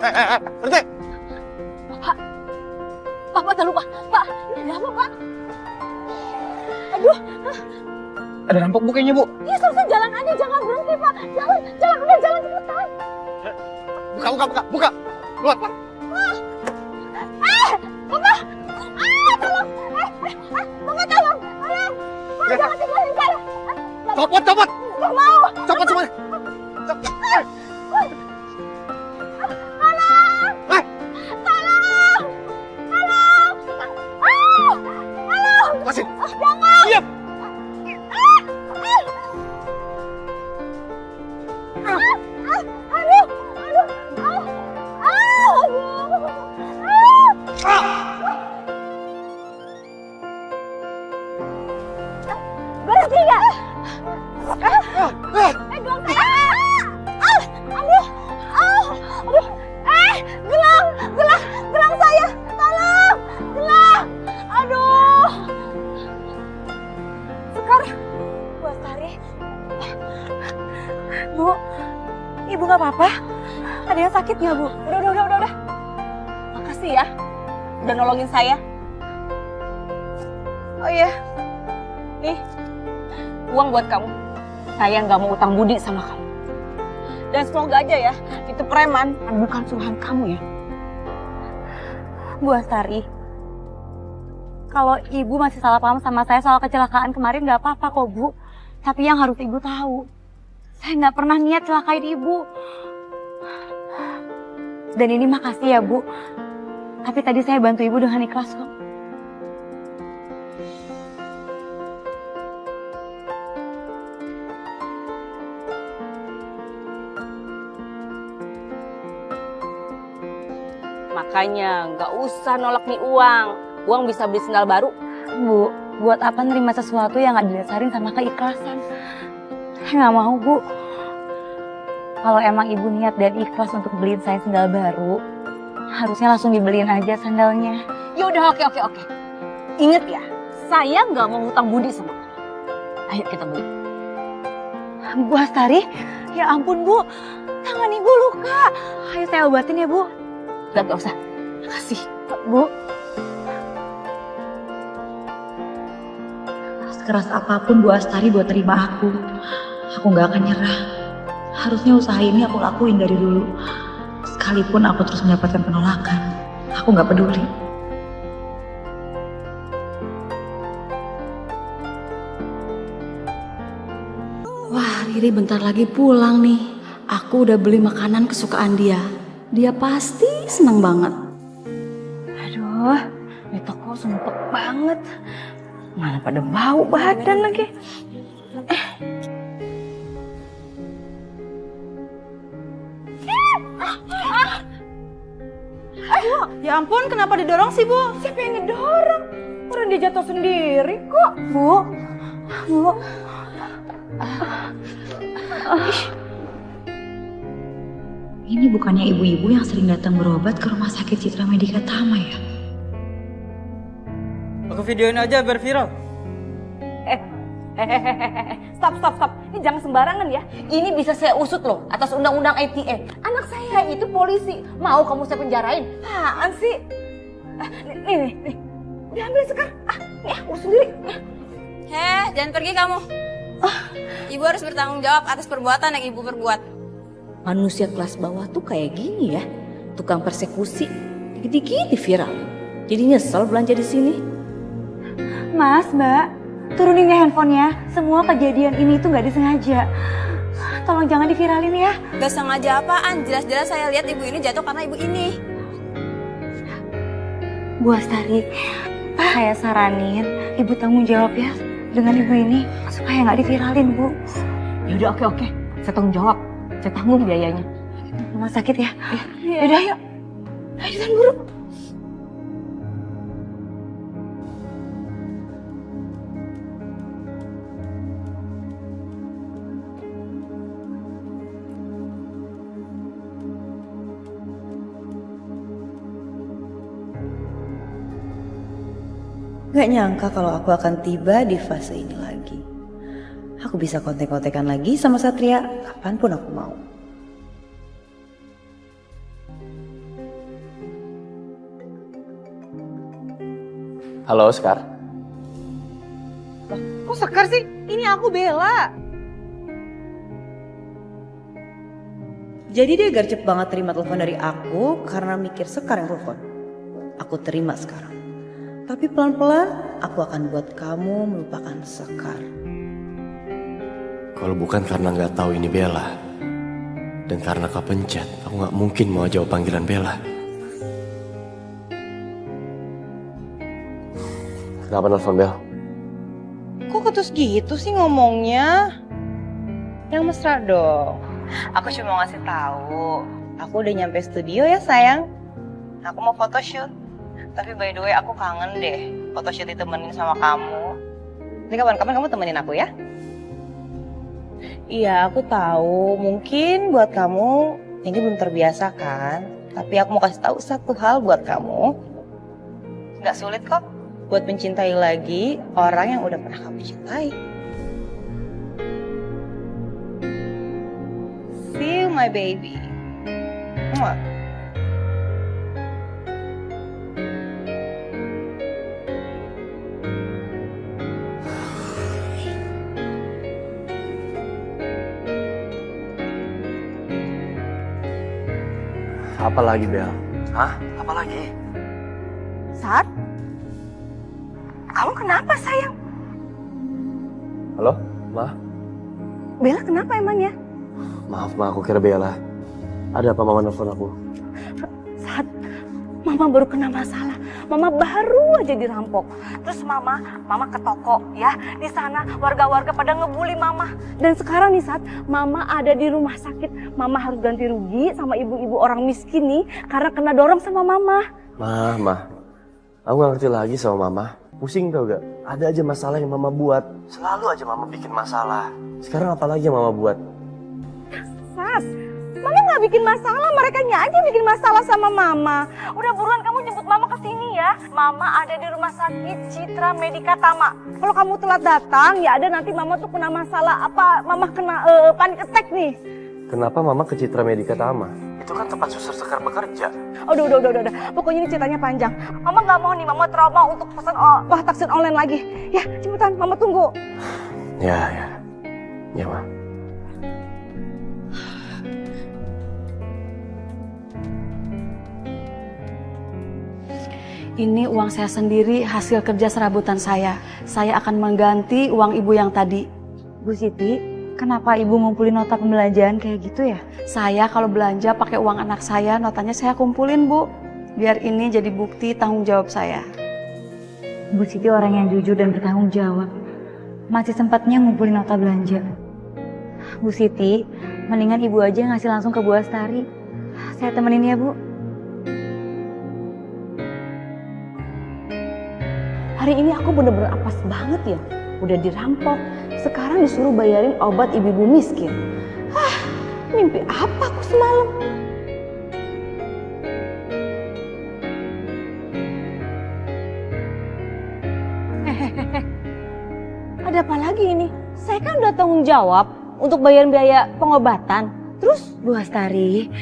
Berhenti! Pak, jangan lupa. Pak, ini apa, Pak? Aduh. Ada rampok bu kayaknya, Bu. Ya, selesai jalan aja, jangan berhenti, Pak. Jalan, udah jalan cepetan. Buka! Keluar, Pak! Papa! Tolong! Papa, tolong! Pak, Ya. jangan tinggalin saya! Copot! Nggak mau! Copot semuanya! Lepasin! Diam! Berhenti nggak? Gelang saya! Gelang saya! Tolong! Gelang! Aduh! Sekar! Bu Astari? Bu, Ibu nggak apa-apa? Ada yang sakit nggak, Bu? Udah. Makasih ya, udah nolongin saya. Oh iya, nih, uang buat kamu. Saya nggak mau utang budi sama kamu. Dan semoga aja ya, itu preman bukan suruhan kamu ya. Bu Astari, kalau Ibu masih salah paham sama saya soal kecelakaan kemarin nggak apa-apa kok, Bu. Tapi yang harus Ibu tahu, saya nggak pernah niat celakain Ibu. Dan ini makasih ya, Bu. Tapi tadi saya bantu Ibu dengan ikhlas kok. Makanya nggak usah nolak nih uang. Uang bisa beli sendal baru. Bu, buat apa nerima sesuatu yang nggak didasarin sama keikhlasan? Saya nggak mau, Bu. Kalau emang Ibu niat dan ikhlas untuk beliin saya sendal baru, harusnya langsung dibeliin aja sandalnya. Ya udah, oke. Ingat ya, saya nggak mau hutang budi sama kamu. Ayo kita beli. Bu Astari, ya ampun, Bu. Tangan Ibu luka. Ayo saya obatin ya, Bu. Gak usah. Makasih. Bu. Sekeras apapun Bu Astari buat terima aku nggak akan nyerah. Harusnya usaha ini aku lakuin dari dulu. Sekalipun aku terus mendapatkan penolakan, aku nggak peduli. Wah, Riri bentar lagi pulang nih. Aku udah beli makanan kesukaan dia. Dia pasti seneng banget. Aduh, ini toko sumpek banget. Mana pada bau badan lagi. Ya ampun, kenapa didorong sih, Bu? Siapa yang ngedorong? Orang dia jatuh sendiri kok. Bu. Ini bukannya ibu-ibu yang sering datang berobat ke rumah sakit Citra Medika Tama ya? Aku videoin aja biar viral. Stop. Ini jangan sembarangan ya. Ini bisa saya usut loh atas undang-undang ITE. Anak saya itu polisi. Mau kamu saya penjarain? Apaan sih? Nih. Diambil Sekar. Nih, urus sendiri. Jangan pergi kamu. Ibu harus bertanggung jawab atas perbuatan yang ibu perbuat. Manusia kelas bawah tuh kayak gini ya. Tukang persekusi. Dikit-dikit viral. Jadi nyesel belanja di sini. Mas, Mbak, turunin ya handphonenya. Semua kejadian ini tuh nggak disengaja. Tolong jangan diviralin ya. Gak sengaja apaan, jelas-jelas saya lihat ibu ini jatuh karena ibu ini. Bu Astari, saya saranin Ibu tanggung jawab ya dengan Ibu ini supaya nggak diviralin, Bu. Ya udah, oke. Saya tanggung jawab. Saya tanggung biayanya. Rumah sakit ya. Yaudah, yuk. Ayo, Tuan Guru. Gak nyangka kalau aku akan tiba di fase ini lagi. Aku bisa kontek-kontekan lagi sama Satria kapanpun aku mau. Halo, Sekar. Kok Sekar sih? Ini aku Bella. Jadi dia gercep banget terima telepon dari aku karena mikir Sekar yang telepon. Aku terima sekarang. Tapi pelan-pelan aku akan buat kamu melupakan Sekar. Kalau bukan karena nggak tahu ini Bella, dan karena kau pencet, aku nggak mungkin mau jawab panggilan Bella. Kenapa nelfon Bel? Kok ketus gitu sih ngomongnya? Yang mesra dong. Aku cuma mau ngasih tahu. Aku udah nyampe studio ya sayang. Aku mau photoshoot. Tapi by the way aku kangen deh photoshoot ditemenin sama kamu. Ini kapan-kapan kamu temenin aku ya? Iya aku tahu. Mungkin buat kamu ini belum terbiasa kan. Tapi aku mau kasih tahu satu hal buat kamu. Gak sulit kok buat mencintai lagi orang yang udah pernah kamu cintai. See you my baby. Mwah. Apa lagi Bel? Hah? Apa lagi? Sat? Kamu kenapa sayang? Halo, Ma? Bella kenapa emangnya? Maaf Ma, aku kira Bella. Ada apa Mama nelfon aku? Sat, Mama baru kena masalah. Mama baru aja dirampok. Terus Mama ke toko ya. Di sana warga-warga pada ngebully Mama. Dan sekarang nih Sat, Mama ada di rumah sakit. Mama harus ganti rugi sama ibu-ibu orang miskin nih karena kena dorong sama Mama. Ma, aku gak ngerti lagi sama Mama. Pusing tau gak? Ada aja masalah yang Mama buat. Selalu aja Mama bikin masalah. Sekarang apa lagi yang Mama buat? Sat, Mama nggak bikin masalah, merekanya aja bikin masalah sama Mama. Udah buruan kamu jemput Mama ke sini ya. Mama ada di rumah sakit Citra Medika Tama. Kalau kamu telat datang, ya ada nanti Mama tuh kena masalah apa? Mama kena panic attack nih. Kenapa Mama ke Citra Medika Tama? Itu kan tempat suster Sekar bekerja. Udah. Pokoknya ini ceritanya panjang. Mama nggak mau nih, Mama trauma untuk pesan taksi online lagi. Ya, cepetan, Mama tunggu. Ya Ma. Ini uang saya sendiri, hasil kerja serabutan saya. Saya akan mengganti uang ibu yang tadi. Bu Siti, kenapa ibu ngumpulin nota pembelanjaan kayak gitu ya? Saya kalau belanja pakai uang anak saya, notanya saya kumpulin Bu. Biar ini jadi bukti tanggung jawab saya. Bu Siti orang yang jujur dan bertanggung jawab. Masih sempatnya ngumpulin nota belanja. Bu Siti, mendingan ibu aja ngasih langsung ke Bu Astari. Saya temenin ya Bu. Hari ini aku bener-bener apes banget ya. Udah dirampok, sekarang disuruh bayarin obat ibu-ibu miskin. Mimpi apa aku semalam? Ada apa lagi ini? Saya kan udah tanggung jawab untuk bayar biaya pengobatan. Terus? Bu Astari,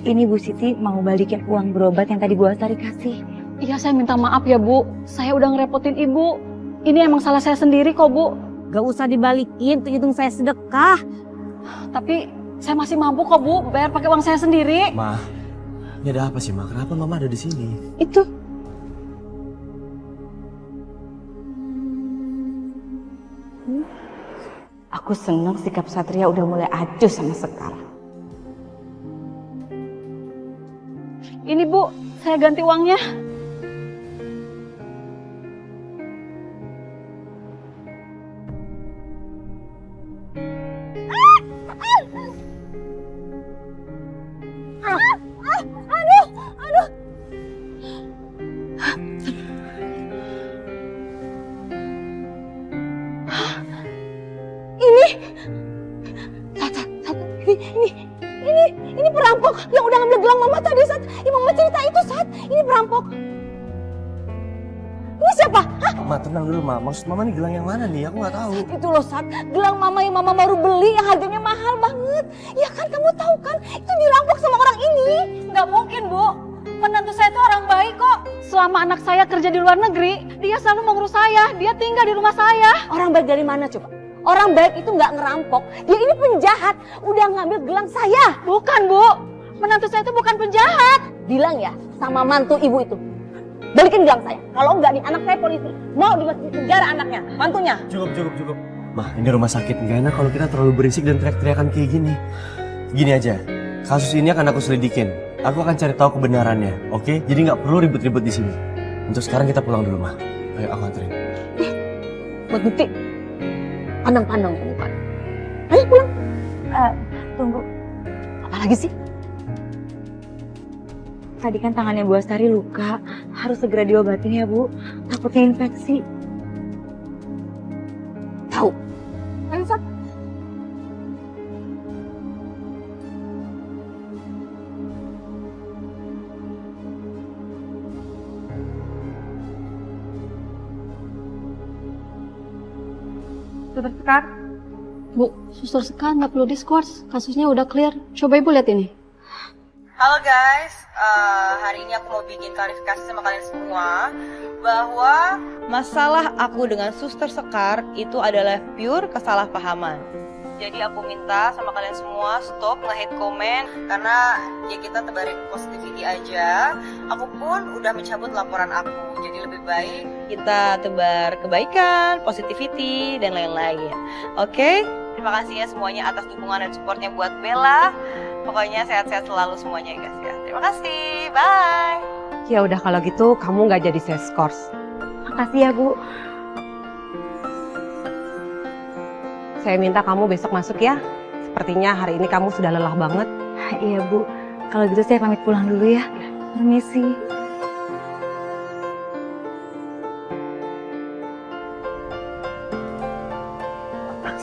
ini Bu Siti mau balikin uang berobat yang tadi Bu Astari kasih. Iya, saya minta maaf ya Bu. Saya udah ngerepotin Ibu. Ini emang salah saya sendiri kok Bu. Gak usah dibalikin, tuh hitung saya sedekah. Tapi saya masih mampu kok Bu, bayar pakai uang saya sendiri. Ma, ini ada apa sih Ma? Kenapa Mama ada di sini? Itu. Aku seneng sikap Satria udah mulai acuh sama Sekar. Ini Bu, saya ganti uangnya. Ini perampok yang udah ngambil gelang Mama tadi Sat. Yang Mama cerita itu Sat, ini perampok. Ini siapa? Hah? Ma, tenang dulu Ma. Maksud Mama nih gelang yang mana nih? Aku nggak tahu. Itu loh Sat, gelang Mama yang Mama baru beli yang harganya mahal banget. Ya kan kamu tahu kan, itu dirampok sama orang ini. Nggak Selama anak saya kerja di luar negeri, dia selalu mengurus saya. Dia tinggal di rumah saya. Orang baik dari mana coba? Orang baik itu nggak ngerampok. Dia ini penjahat. Udah ngambil gelang saya. Bukan, Bu. Menantu saya itu bukan penjahat. Bilang ya sama mantu ibu itu. Balikin gelang saya. Kalau enggak nih anak saya polisi. Mau dimasukin penjara anaknya, mantunya. Cukup. Mah, ini rumah sakit. Nggak enak kalau kita terlalu berisik dan teriak-teriakan kayak gini. Gini aja, kasus ini akan aku selidikin. Aku akan cari tahu kebenarannya, oke? Jadi nggak perlu ribut-ribut di sini. Untuk sekarang kita pulang dulu, Mah. Ayo, aku anterin. Buat bukti. Pandang-pandang ke muka. Ayo pulang. Tunggu. Apa lagi sih? Tadi kan tangannya Bu Astari luka. Harus segera diobatin ya, Bu. Takutnya infeksi. Tahu. Ayo, Sat. Suster Sekar. Bu, Suster Sekar nggak perlu diskors. Kasusnya udah clear. Coba Ibu lihat ini. Halo guys, hari ini aku mau bikin klarifikasi sama kalian semua bahwa masalah aku dengan Suster Sekar itu adalah pure kesalahpahaman. Jadi aku minta sama kalian semua stop nge-hate comment karena ya kita tebarin positivity aja. Aku pun udah mencabut laporan aku. Jadi lebih baik kita tebar kebaikan, positivity dan lain-lain. Oke? Terima kasih ya semuanya atas dukungan dan supportnya buat Bella. Pokoknya sehat-sehat selalu semuanya ya guys ya. Terima kasih. Bye. Ya udah kalau gitu kamu nggak jadi seskors. Makasih ya, Bu. Saya minta kamu besok masuk ya. Sepertinya hari ini kamu sudah lelah banget. Iya, Bu. Kalau gitu saya pamit pulang dulu ya. Permisi.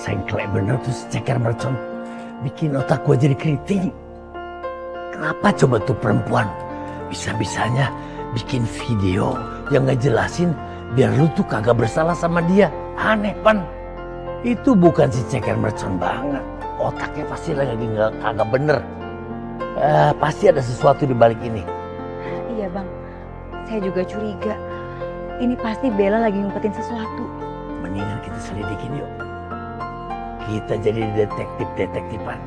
Sengklek bener tuh si Ceker Mercon. Bikin otak gue jadi keriting. Kenapa coba tuh perempuan bisa-bisanya bikin video yang ngejelasin biar lu tuh kagak bersalah sama dia. Aneh, Pan. Itu bukan si Ceker Mercon banget. Otaknya pasti lagi kagak bener. Pasti ada sesuatu di balik ini. Iya, Bang. Saya juga curiga. Ini pasti Bella lagi ngumpetin sesuatu. Mendingan kita selidikin yuk. Kita jadi detektif-detektifan.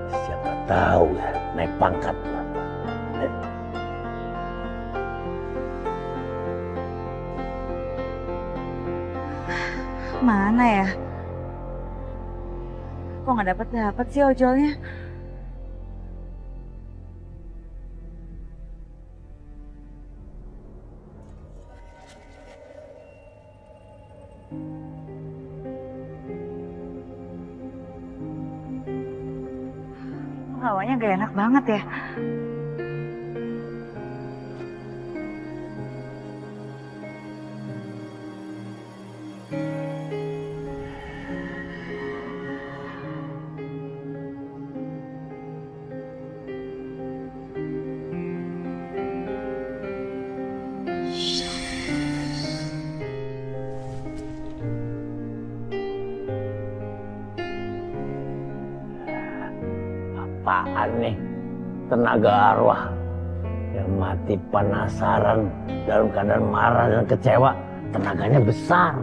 Siapa tahu ya, naik pangkat. Mana ya? Kok nggak dapet sih ojolnya? Hawanya gak enak banget ya. Apaan nih? Tenaga arwah yang mati penasaran dalam keadaan marah dan kecewa. Tenaganya besar.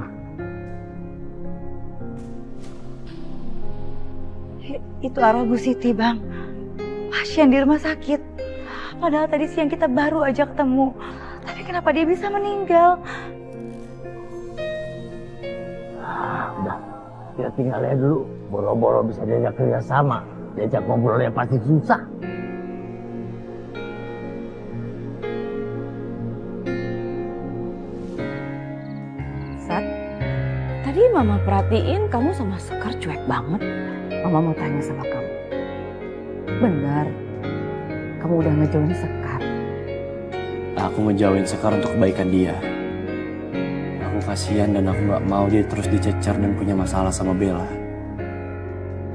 Itu arwah Bu Siti, Bang. Pasien di rumah sakit. Padahal tadi siang kita baru aja ketemu. Tapi kenapa dia bisa meninggal? Udah, kita tinggal aja dulu. Boro-boro bisa diajak kerja sama. Diajak ngobrolnya pasti susah. Sat, tadi Mama perhatiin kamu sama Sekar cuek banget. Mama mau tanya sama kamu. Benar, kamu udah ngejauhin Sekar? Aku ngejauhin Sekar untuk kebaikan dia. Aku kasihan dan aku nggak mau dia terus dicecer dan punya masalah sama Bella.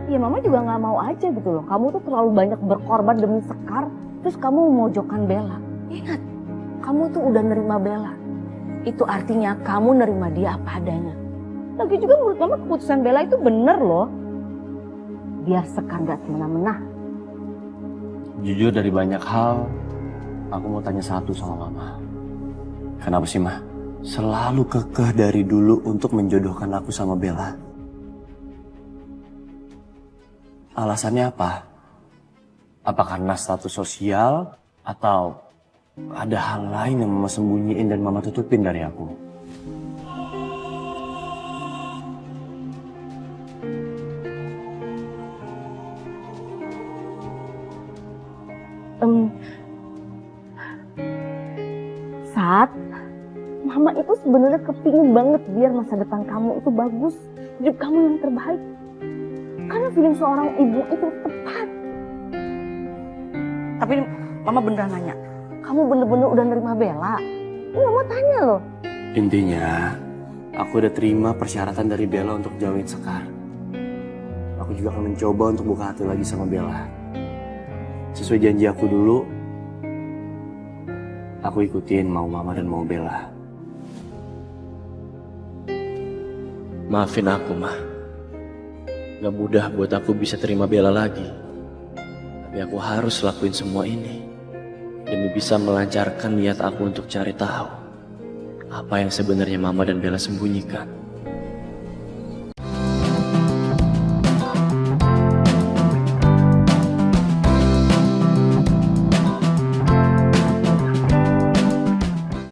Ya Mama juga nggak mau aja gitu loh. Kamu tuh terlalu banyak berkorban demi Sekar, terus kamu memojokkan Bella. Ingat, kamu tuh udah nerima Bella. Itu artinya kamu nerima dia apa adanya. Lagi juga menurut Mama keputusan Bella itu bener loh. Biar Sekar gak semena-mena. Jujur dari banyak hal, Aku mau tanya satu sama Mama. Kenapa sih, Ma? Selalu kekeh dari dulu untuk menjodohkan aku sama Bella. Alasannya apa? Apa karena status sosial? Atau ada hal lain yang Mama sembunyiin dan Mama tutupin dari aku? Saat Mama itu sebenarnya kepingin banget biar masa depan kamu itu bagus, hidup kamu yang terbaik. Karena feeling seorang ibu itu tepat. Tapi Mama beneran nanya, kamu bener-bener udah nerima Bella? Ini Mama tanya loh. Intinya, aku udah terima persyaratan dari Bella untuk jauhin Sekar. Aku juga akan mencoba untuk buka hati lagi sama Bella. Sesuai janji aku dulu, aku ikutin mau Mama dan mau Bella. Maafin aku, Ma. Gak mudah buat aku bisa terima Bella lagi. Tapi aku harus lakuin semua ini demi bisa melancarkan niat aku untuk cari tahu apa yang sebenarnya Mama dan Bella sembunyikan.